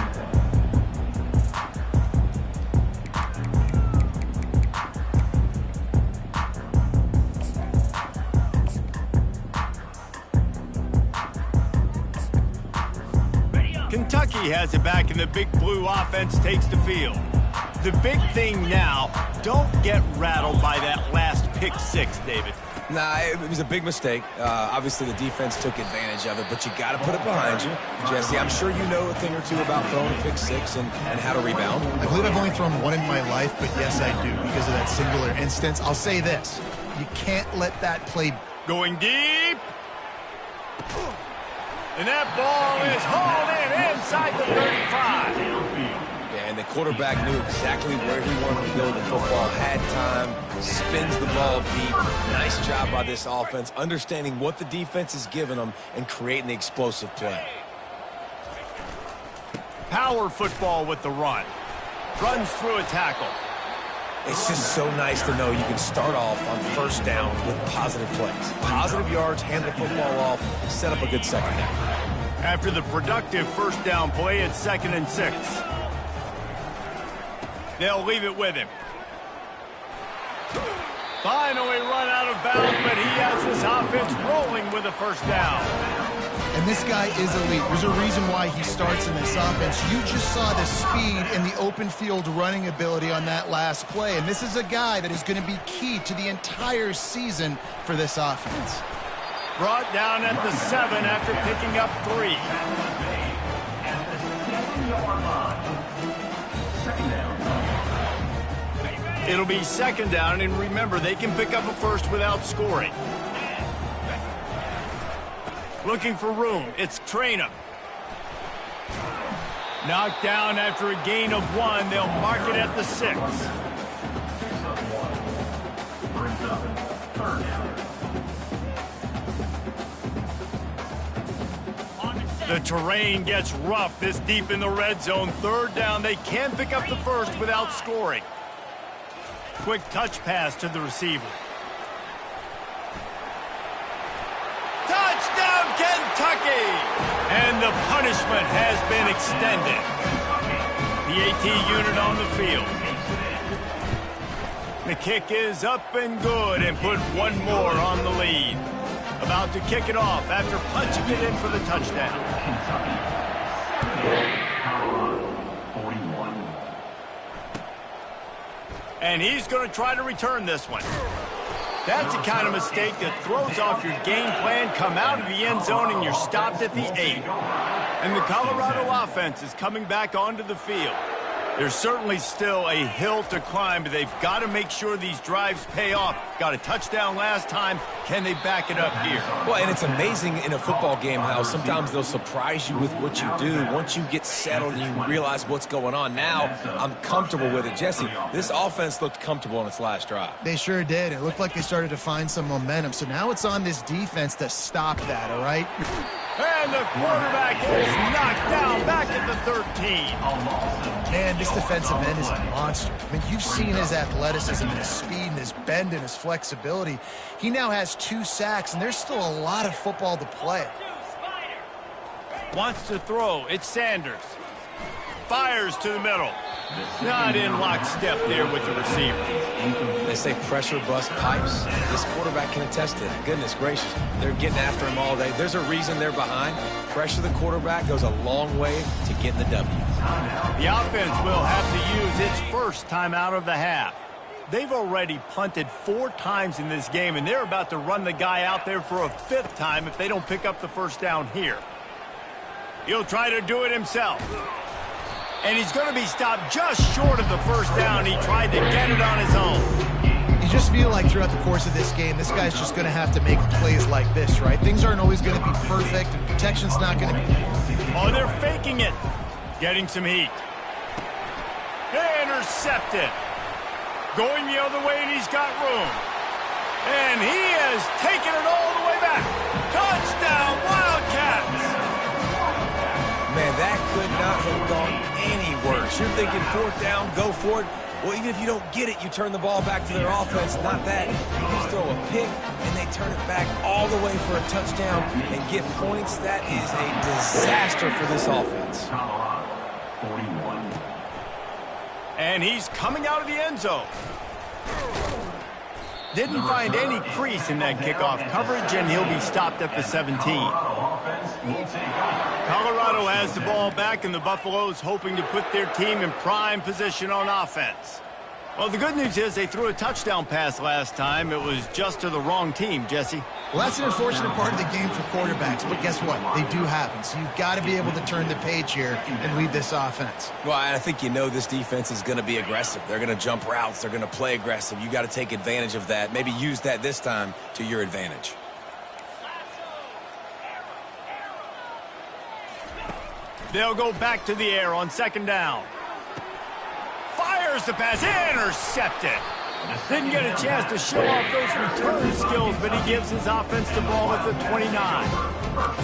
A: Kentucky has it back, and the Big Blue offense takes the field. The big thing now, don't get rattled by that last pick six, David.
B: Nah, it was a big mistake. Obviously, the defense took advantage of it, but you got to put it behind you. Jesse, I'm sure you know a thing or two about throwing a pick six and how to rebound.
C: I believe I've only thrown one in my life, but yes, I do because of that singular instance. I'll say this. You can't let that play...
A: Going deep. And that ball is hauled in inside the 35.
B: Yeah, and the quarterback knew exactly where he wanted to go with the football, had time, spins the ball deep. Nice job by this offense, understanding what the defense is giving them and creating the explosive play.
A: Power football with the run. Runs through a tackle.
B: It's just so nice to know you can start off on first down with positive plays. Positive yards, hand the football off, set up a good second down.
A: After the productive first down play, it's 2nd and 6. They'll leave it with him. Finally run out of bounds, but he has his offense rolling with a first down.
C: And this guy is elite. There's a reason why he starts in this offense. You just saw the speed and the open field running ability on that last play. And this is a guy that is going to be key to the entire season for this offense.
A: Brought down at the 7 after picking up 3.
D: At the 7-yard line. Second down.
A: It'll be second down, and remember, they can pick up a first without scoring. Looking for room. It's Traynham. Knocked down after a gain of 1. They'll mark it at the 6.
D: Brings up third down.
A: The terrain gets rough this deep in the red zone. Third down. They can pick up the first without scoring. Quick touch pass to the receiver. Touchdown, Kentucky! And the punishment has been extended. The AT unit on the field. The kick is up and good and put one more on the lead. About to kick it off after punching it in for the touchdown.
D: Kentucky. Power run. 41.
A: And he's going to try to return this one. That's the kind of mistake that throws off your game plan. Come out of the end zone and you're stopped at the 8. And the Colorado offense is coming back onto the field. There's certainly still a hill to climb, but they've got to make sure these drives pay off. Got a touchdown last time. Can they back it up here?
B: Well, and it's amazing in a football game how sometimes they'll surprise you with what you do. Once you get settled and you realize what's going on, now I'm comfortable with it. Jesse, this offense looked comfortable on its last drive.
C: They sure did. It looked like they started to find some momentum. So now it's on this defense to stop that, all right?
A: And the quarterback is knocked down back at the 13.
C: Man, this defensive end is a monster. I mean, you've seen his athleticism and his speed and his bend and his flexibility. He now has 2 sacks, and there's still a lot of football to play.
A: Wants to throw. It's Sanders. Fires to the middle. Not in lockstep there with the receiver.
B: They say pressure busts pipes. This quarterback can attest to that. Goodness gracious. They're getting after him all day. There's a reason they're behind. Pressure the quarterback goes a long way to getting the W.
A: The offense will have to use its first timeout of the half. They've already punted 4 times in this game, and they're about to run the guy out there for a 5th time if they don't pick up the first down here. He'll try to do it himself. And he's going to be stopped just short of the first down. He tried to get it on his own.
C: You just feel like throughout the course of this game, this guy's just going to have to make plays like this, right? Things aren't always going to be perfect, and protection's not going to be...
A: Oh, they're faking it. Getting some heat. Intercepted. Going the other way, and he's got room. And he has taken it all the way back. Touchdown, Wildcats!
B: Man, that could not have gone any worse. You're thinking 4th down, go for it. Well, even if you don't get it, you turn the ball back to their offense. Not that. You just throw a pick, and they turn it back all the way for a touchdown and get points. That is a disaster for this offense.
D: 41.
A: And he's coming out of the end zone. Didn't find any crease in that kickoff coverage, and he'll be stopped at the 17. Colorado has the ball back, and the Buffaloes hoping to put their team in prime position on offense. Well, the good news is they threw a touchdown pass last time. It was just to the wrong team, Jesse.
C: Well, that's an unfortunate part of the game for quarterbacks, but guess what? They do happen, so you've got to be able to turn the page here and lead this offense.
B: Well, I think you know this defense is going to be aggressive. They're going to jump routes. They're going to play aggressive. You got to take advantage of that. Maybe use that this time to your advantage.
A: They'll go back to the air on 2nd down. Fires the pass, intercepted. Didn't get a chance to show off those return skills, but he gives his offense the ball at the 29.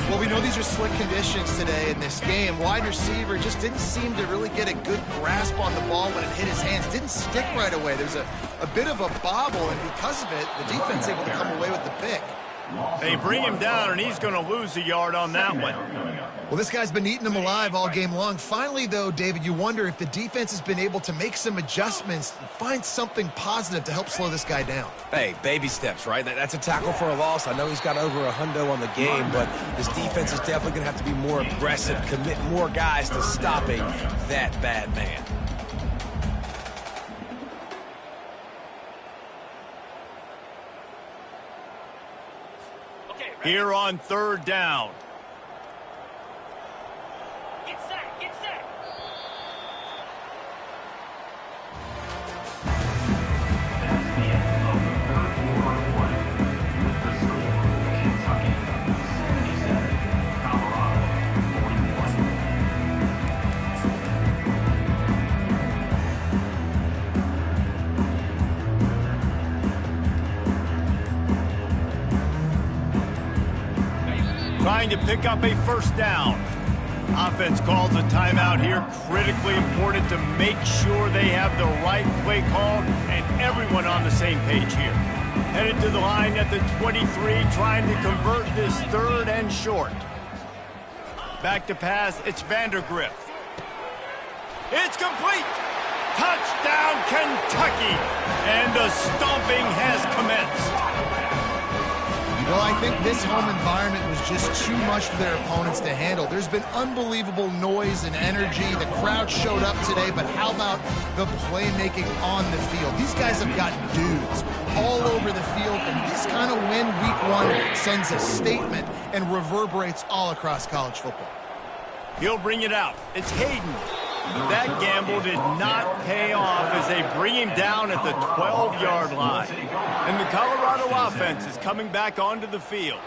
C: Well, we know these are slick conditions today in this game. Wide receiver just didn't seem to really get a good grasp on the ball when it hit his hands. Didn't stick right away. There's a bit of a bobble, and because of it, the defense able to come away with the pick.
A: They bring him down, and he's going to lose a yard on that one.
C: Well, this guy's been eating him alive all game long. Finally, though, David, you wonder if the defense has been able to make some adjustments and find something positive to help slow this guy down.
B: Hey, baby steps, right? That's a tackle for a loss. I know he's got over $100 on the game, but this defense is definitely going to have to be more aggressive, commit more guys to stopping that bad man.
A: Here on 3rd down.
F: Get set, get set.
D: That's the end of the 3rd quarter. With the score, Kentucky 77, Colorado 41.
A: Trying to pick up a 1st down. Offense calls a timeout here. Critically important to make sure they have the right play called and everyone on the same page here. Headed to the line at the 23, trying to convert this 3rd and short. Back to pass, it's Vandergriff. It's complete! Touchdown, Kentucky! And the stomping has commenced.
C: Well, I think this home environment was just too much for their opponents to handle. There's been unbelievable noise and energy. The crowd showed up today, but how about the playmaking on the field? These guys have got dudes all over the field, and this kind of win week 1 sends a statement and reverberates all across college football.
A: He'll bring it out. It's Hayden. That gamble did not pay off as they bring him down at the 12-yard line. And the Colorado offense is coming back onto the field.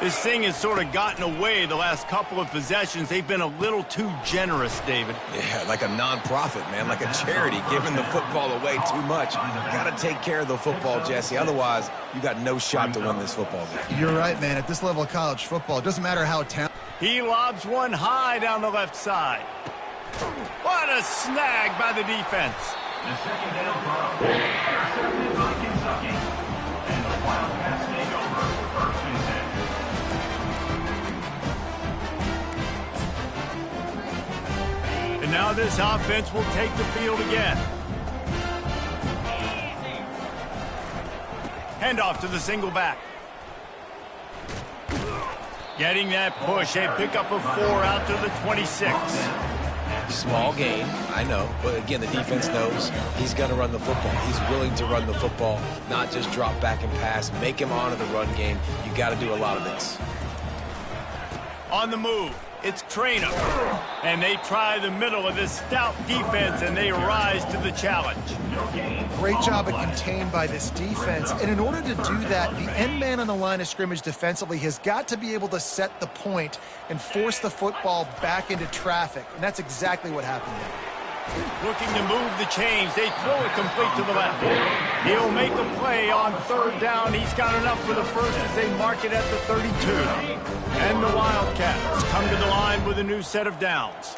A: This thing has sort of gotten away the last couple of possessions. They've been a little too generous, David.
B: Yeah, like a non-profit, man, like a charity, giving the football away too much. Got to take care of the football, Jesse. Otherwise, you got no shot to win this football game.
C: You're right, man. At this level of college football, it doesn't matter how talented.
A: He lobs one high down the left side. What a snag by the defense.
D: The 2nd down throw. Intercepted by Kentucky. And the Wildcats take over 1st and 10.
A: And now this offense will take the field again. Handoff to the single back. Getting that push, a pickup of 4 out to the 26.
B: Small gain, I know. But again, the defense knows he's going to run the football. He's willing to run the football, not just drop back and pass. Make him honor the run game. You got to do a lot of this.
A: On the move, it's Trainer. And they try the middle of this stout defense, and they rise to the challenge.
C: Great job of contained by this defense. And in order to do that, the end man on the line of scrimmage defensively has got to be able to set the point and force the football back into traffic. And that's exactly what happened there.
A: Looking to move the chains. They throw it complete to the left. He'll make a play on 3rd down. He's got enough for the first as they mark it at the 32. And the Wildcats come to the line with a new set of downs.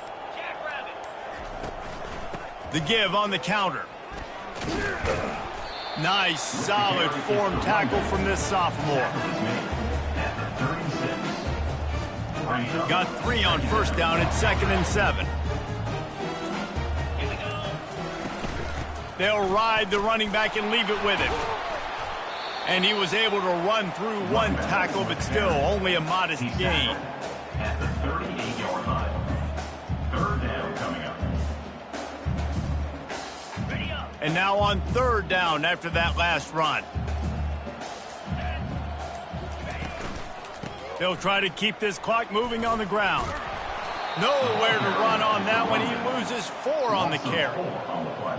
A: The give on the counter. Nice, solid form tackle from this sophomore. Got 3 on 1st down at 2nd and 7. They'll ride the running back and leave it with him. And he was able to run through 1 tackle, but still only a modest gain.
D: At the 38-yard line. 3rd down coming up.
A: And now on 3rd down after that last run. They'll try to keep this clock moving on the ground. Nowhere to run on that one. He loses 4 on the carry.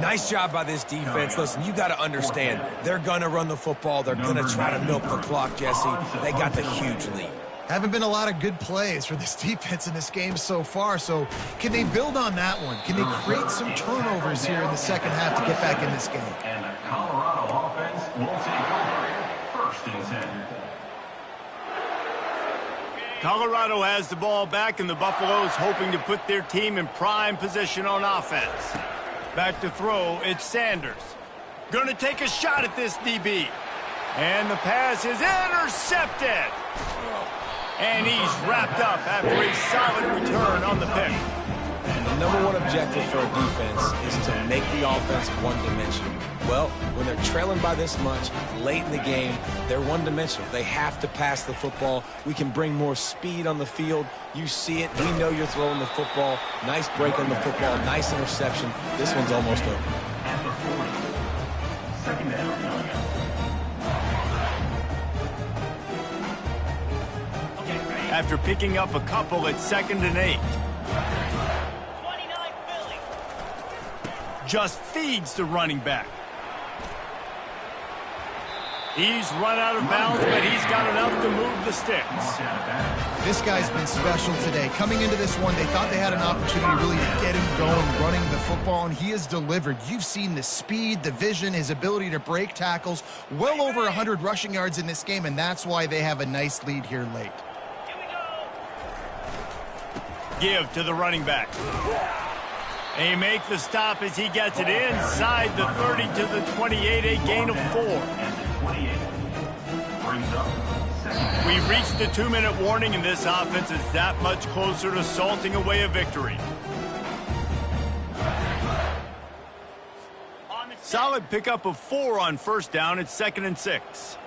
B: Nice job by this defense. Listen, you got to understand, they're going to run the football. They're going to try to milk the clock, Jesse. They got the huge lead.
C: Haven't been a lot of good plays for this defense in this game so far, so can they build on that one? Can they create some turnovers here in the second half to get back in this game?
D: And the Colorado offense will take over. 1st and 10.
A: Colorado has the ball back, and the Buffaloes hoping to put their team in prime position on offense. Back to throw, it's Sanders. Gonna take a shot at this DB. And the pass is intercepted. And he's wrapped up after a solid return on the pick.
B: The #1 objective for a defense is to make the offense one-dimensional. Well, when they're trailing by this much late in the game, they're one-dimensional. They have to pass the football. We can bring more speed on the field. You see it. We know you're throwing the football. Nice break on the football. Nice interception. This one's almost over.
D: At the 40. 2nd down coming up.
A: After picking up a couple at 2nd and 8.
F: 29 Philly.
A: Just feeds the running back. He's run out of bounds, but he's got enough to move the sticks.
C: This guy's been special today. Coming into this one, they thought they had an opportunity really to get him going, running the football, and he has delivered. You've seen the speed, the vision, his ability to break tackles, well over 100 rushing yards in this game, and that's why they have a nice lead here late.
A: Give to the running back. They make the stop as he gets it inside the 30 to the 28, a gain of 4. We reached the 2-minute warning, and this offense is that much closer to salting away a victory. Solid pickup of 4 on 1st down at 2nd and 6.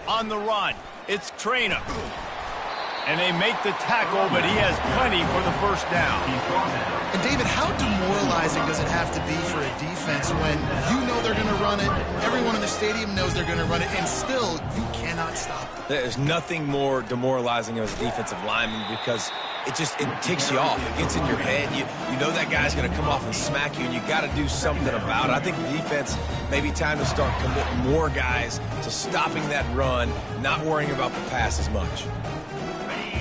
A: On the run, it's Trainer. And they make the tackle, but he has plenty for the 1st down.
C: And David, how demoralizing does it have to be for a defense when you know they're going to run it, everyone in the stadium knows they're going to run it, and still you cannot stop them?
B: There's nothing more demoralizing as a defensive lineman because it ticks you off. It gets in your head. You know that guy's going to come off and smack you, and you got to do something about it. I think the defense, maybe time to start committing more guys to stopping that run, not worrying about the pass as much.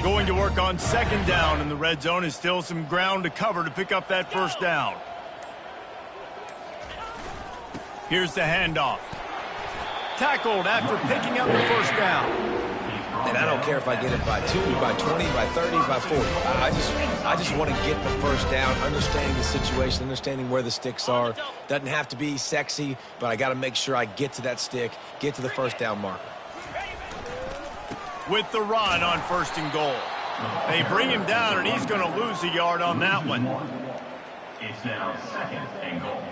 A: Going to work on 2nd down, and the red zone is still some ground to cover to pick up that 1st down. Here's the handoff. Tackled after picking up the 1st down.
B: And I don't care if I get it by 2, by 20, by 30, by 40. I just want to get the 1st down, understanding the situation, understanding where the sticks are. Doesn't have to be sexy, but I got to make sure I get to that stick, get to the 1st down marker.
A: With the run on 1st and goal. They bring him down, and he's going to lose a yard on that one.
D: It's now 2nd and goal.